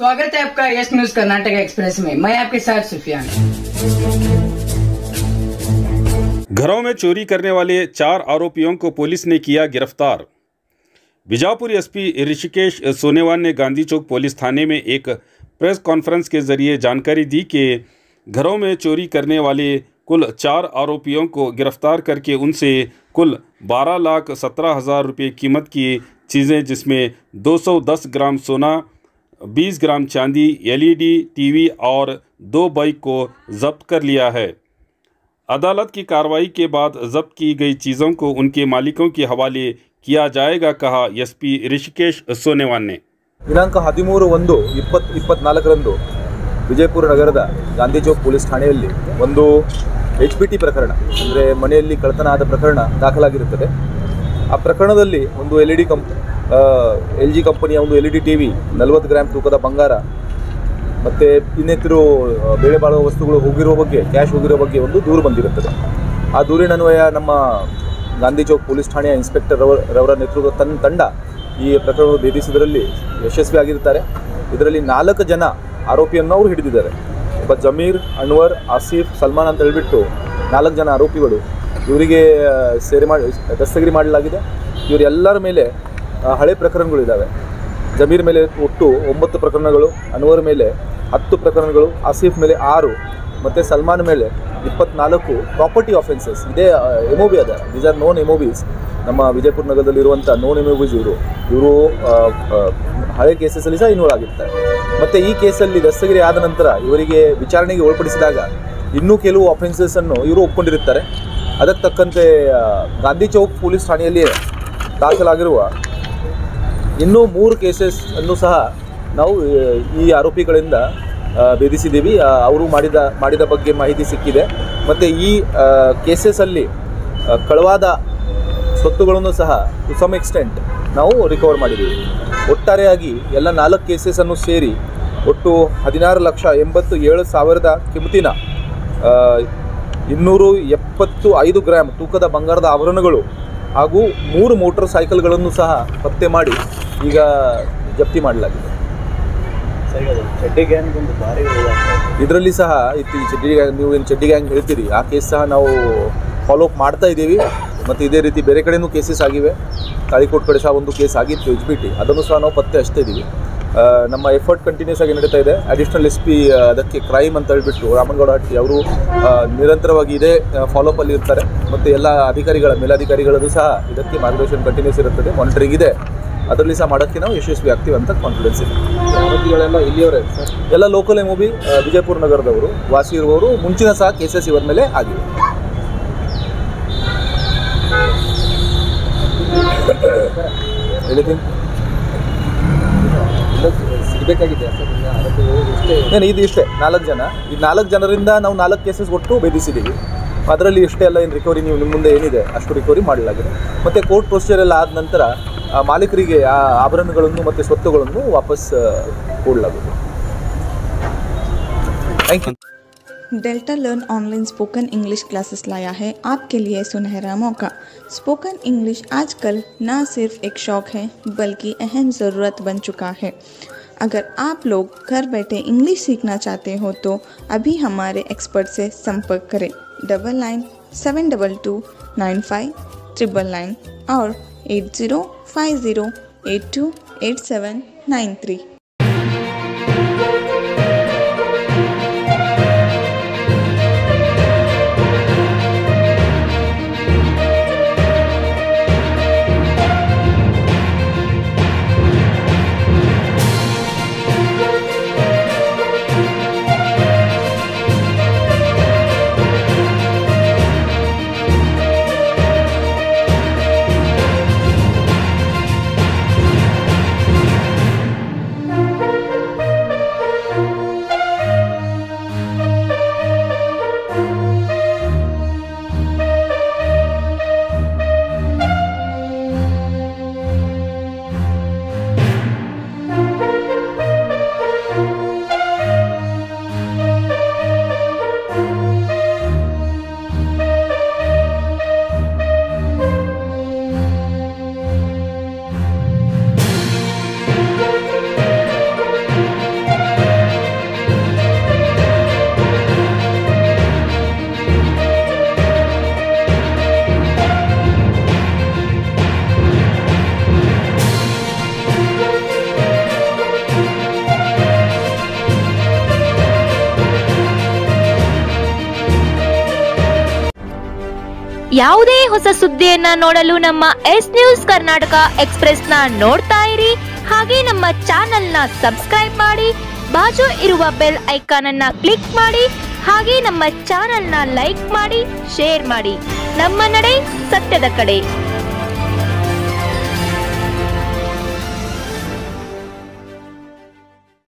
स्वागत है आपका यस न्यूज कर्नाटक एक्सप्रेस में। मैं आपके साथ सुफियान। घरों में चोरी करने वाले 4 आरोपियों को पुलिस ने किया गिरफ्तार। बीजापुर एसपी ऋषिकेश सोनेवाल ने गांधी चौक पुलिस थाने में एक प्रेस कॉन्फ्रेंस के जरिए जानकारी दी कि घरों में चोरी करने वाले कुल 4 आरोपियों को गिरफ्तार करके उनसे कुल 12,17,000 रुपये कीमत की चीज़ें जिसमें 210 ग्राम सोना, 20 ग्राम चांदी, एलईडी टीवी और 2 बाइक को जब्त कर लिया है। अदालत की कार्रवाई के बाद जब्त की गई चीज़ों को उनके मालिकों के हवाले किया जाएगा, कहा एसपी ऋषिकेश सोनेवाल ने। ದಿನಾಂಕ 13/1/2024 ವಿಜಯಪುರ ನಗರದ ಗಾಂಧಿ ಚೌಕ್ ಪೊಲೀಸ್ ಠಾಣೆಯಲ್ಲಿ ಒಂದು HPT ಪ್ರಕರಣ ಅಂದರೆ ಮನೆಯಲ್ಲಿ ಕಳ್ಳತನ ಆದ ಪ್ರಕರಣ ದಾಖಲಾಗಿರುತ್ತದೆ। ಆ ಪ್ರಕರಣದಲ್ಲಿ ಒಂದು LG ಕಂಪನಿಯ ಒಂದು LED TV, 40 ಗ್ರಾಂ ತೂಕದ ಬಂಗಾರ ಮತ್ತು ಇನ್ನಿತರ ಬೇಳೆ ಬಾಳುವ ವಸ್ತುಗಳು ಹೋಗಿರೋ ಬಗ್ಗೆ, ಕ್ಯಾಶ್ ಹೋಗಿರೋ ಬಗ್ಗೆ ಒಂದು ದೂರು ಬಂದಿರುತ್ತದೆ। ಆ ದೂರಿನ ಅನ್ವಯ ನಮ್ಮ ಗಾಂಧಿ ಚೌಕ್ ಪೊಲೀಸ್ ಠಾಣೆಯ ಇನ್ಸ್ಪೆಕ್ಟರ್ ರವರ ನೇತೃತ್ವದ ತಂಡ ಈ ಪ್ರಕರಣವನ್ನು ಭೇದಿಸುವುದರಲ್ಲಿ ಯಶಸ್ವಿಯಾಗಿರುತ್ತಾರೆ। ಇದರಲ್ಲಿ 4 ಜನ ಆರೋಪಿಯನ್ನು ಅವರು ಹಿಡಿದಿದ್ದಾರೆ। ಒಬ್ಬ ಜಮೀರ್, ಅನ್ವರ್, ಆಸಿಫ್, ಸಲ್ಮಾನ್ ಅಂತ ಹೇಳಿಬಿಟ್ಟು 4 ಜನ ಆರೋಪಿಗಳು ಇವರಿಗೆ ದಸ್ತಗಿರಿ ಮಾಡಲಾಗಿದೆ। ಇವರೆಲ್ಲರ ಮೇಲೆ ಹಳೆ ಪ್ರಕರಣಗಳಿದ್ದಾವೆ। ಜಮೀರ್ ಮೇಲೆ ಒಟ್ಟು 9 ಪ್ರಕರಣಗಳು, ಅನ್ವರ್ ಮೇಲೆ 10 ಪ್ರಕರಣಗಳು, ಆಸಿಫ್ ಮೇಲೆ 6 ಮತ್ತು ಸಲ್ಮಾನ್ ಮೇಲೆ 24 ಪ್ರಾಪರ್ಟಿ ಆಫೆನ್ಸಸ್ ಇದೇ MOB ಅದ। These are non MOBs। ನಮ್ಮ ವಿಜಯಪುರ ನಗರದಲ್ಲಿರುವಂಥ ನೋನ್ MOBs ಇವರು ಹಳೆ ಕೇಸಸಲ್ಲಿ ಸಹ ಇನ್ವಾಲ್ವ್ ಆಗಿರ್ತಾರೆ। ಮತ್ತು ಈ ಕೇಸಲ್ಲಿ ದಸ್ತಗಿರಿ ಆದ ನಂತರ ಇವರಿಗೆ ವಿಚಾರಣೆಗೆ ಒಳಪಡಿಸಿದಾಗ ಇನ್ನೂ ಕೆಲವು ಅಫೆನ್ಸಸ್ಸನ್ನು ಇವರು ಒಪ್ಕೊಂಡಿರುತ್ತಾರೆ। ಅದಕ್ಕೆ ತಕ್ಕಂತೆ ಗಾಂಧಿ ಚೌಕ್ ಪೊಲೀಸ್ ಠಾಣೆಯಲ್ಲಿ ದಾಖಲಾಗಿರುವ ಇನ್ನೂ 3 ಕೇಸಸ್ ಅನ್ನು ಸಹ ನಾವು ಈ ಆರೋಪಿಗಳಿಂದ ಭೇದಿಸಿದ್ದೀವಿ। ಅವರು ಮಾಡಿದ ಬಗ್ಗೆ ಮಾಹಿತಿ ಸಿಕ್ಕಿದೆ। ಮತ್ತು ಈ ಕೇಸಸಲ್ಲಿ ಕಳವಾದ ಸ್ವತ್ತುಗಳನ್ನು ಸಹ ಟು ಸಮ್ ಎಕ್ಸ್ಟೆಂಟ್ ನಾವು ರಿಕವರ್ ಮಾಡಿದ್ದೀವಿ। ಒಟ್ಟಾರೆಯಾಗಿ ಎಲ್ಲ 4 ಕೇಸಸನ್ನು ಸೇರಿ ಒಟ್ಟು 16,87,000 ಕಿಮತಿನ 275 ಗ್ರಾಮ್ ತೂಕದ ಬಂಗಾರದ ಆಭರಣಗಳು ಹಾಗೂ 3 ಮೋಟಾರ್ ಸೈಕಲ್ಗಳನ್ನು ಸಹ ಪತ್ತೆ ಮಾಡಿ ಈಗ ಜಪ್ತಿ ಮಾಡಲಾಗಿದೆ। ಇದರಲ್ಲಿ ಸಹ ಚಡ್ಡಿ ಗ್ಯಾಂಗ್, ನೀವು ಏನು ಚಡ್ಡಿ ಗ್ಯಾಂಗ್ ಹೇಳ್ತೀರಿ, ಆ ಕೇಸ್ ಸಹ ನಾವು ಫಾಲೋ ಅಪ್ ಮಾಡ್ತಾ ಇದ್ದೀವಿ। ಮತ್ತು ಇದೇ ರೀತಿ ಬೇರೆ ಕಡೆಯೂ ಕೇಸಸ್ ಆಗಿವೆ। ತಾಳಿಕೋಟ್ ಕಡೆ ಸಹ ಒಂದು ಕೇಸ್ ಆಗಿತ್ತು HPT, ಅದನ್ನು ಸಹ ನಾವು ಪತ್ತೆ ಹಚ್ತಾ ಇದ್ದೀವಿ। ನಮ್ಮ ಎಫರ್ಟ್ ಕಂಟಿನ್ಯೂಸ್ ಆಗಿ ನಡೀತಾ ಇದೆ। ಅಡಿಷನಲ್ SP ಅದಕ್ಕೆ ಕ್ರೈಮ್ ಅಂತ ಹೇಳಿಬಿಟ್ಟು ರಾಮನಗೌಡ ಹಟ್ಟಿ ಅವರು ನಿರಂತರವಾಗಿ ಇದೇ ಫಾಲೋಅಪ್ಪಲ್ಲಿ ಇರ್ತಾರೆ। ಮತ್ತು ಎಲ್ಲ ಮೇಲಾಧಿಕಾರಿಗಳದ್ದು ಸಹ ಇದಕ್ಕೆ ಮಾರ್ಗದರ್ಶನ ಕಂಟಿನ್ಯೂಸ್ ಇರುತ್ತದೆ, ಮಾನಿಟರಿಂಗ್ ಇದೆ। ಅದರಲ್ಲಿ ಸಹ ಮಾಡೋಕ್ಕೆ ನಾವು ಯಶಸ್ವಿ ಆಗ್ತೀವಿ ಅಂತ ಕಾನ್ಫಿಡೆನ್ಸ್ ಇದೆ। ಆರೋಪಿಗಳೆಲ್ಲ ಇಲ್ಲಿಯವರೇ ಎಲ್ಲ ಲೋಕಲ್ MOB ವಿಜಯಪುರ ನಗರದವರು ವಾಸಿ ಇರುವವರು, ಮುಂಚಿನ ಸಹ ಕೇಸಸ್ ಇವರ ಮೇಲೆ ಆಗಿವೆ। ಏನು ಇದು ಇಷ್ಟೇ 4 ಜನ, ಈ 4 ಜನರಿಂದ ನಾವು 4 ಕೇಸಸ್ ಒಟ್ಟು ಭೇದಿಸಿದ್ದೀವಿ। ಅದರಲ್ಲಿ ಇಷ್ಟೇ ಎಲ್ಲ ಏನು ರಿಕವರಿ ನೀವು ನಿಮ್ಮ ಮುಂದೆ ಏನಿದೆ ಅಷ್ಟು ರಿಕವರಿ ಮಾಡಲಾಗಿದೆ। ಮತ್ತು ಕೋರ್ಟ್ ಪ್ರೊಸೀಜರ್ ಎಲ್ಲ ಆದ ನಂತರ ಮಾಲೀಕರಿಗೆ ಆ ಆಭರಣಗಳನ್ನು ಮತ್ತು ಸ್ವತ್ತುಗಳನ್ನು ವಾಪಸ್ ಕೊಡಲಾಗಿದೆ। Thank you. Delta learn online spoken English classes लाया है आपके लिए सुनहरा मौका। स्पोकन इंग्लिश आजकल न सिर्फ एक शौक है बल्कि अहम ज़रूरत बन चुका है। अगर आप लोग घर बैठे इंग्लिश सीखना चाहते हो तो अभी हमारे एक्सपर्ट से संपर्क करें 9972295999 और 8050828793। ಯಾವುದೇ ಹೊಸ ಸುದ್ದಿಯನ್ನ ನೋಡಲು ನಮ್ಮ ಎಸ್ ನ್ಯೂಸ್ ಕರ್ನಾಟಕ ಎಕ್ಸ್‌ಪ್ರೆಸ್ ನ ನೋಡ್ತಾ ಇರಿ. ಹಾಗೆ ನಮ್ಮ ಚಾನೆಲ್ ನ ಸಬ್ಸ್ಕ್ರೈಬ್ ಮಾಡಿ, ಬಾಜು ಇರುವ ಬೆಲ್ ಐಕಾನ್ ಅನ್ನ ಕ್ಲಿಕ್ ಮಾಡಿ. ಹಾಗೆ ನಮ್ಮ ಚಾನೆಲ್ ನ ಲೈಕ್ ಮಾಡಿ, ಶೇರ್ ಮಾಡಿ. ನಮ್ಮ ನಡೆ ಸತ್ಯದ ಕಡೆ.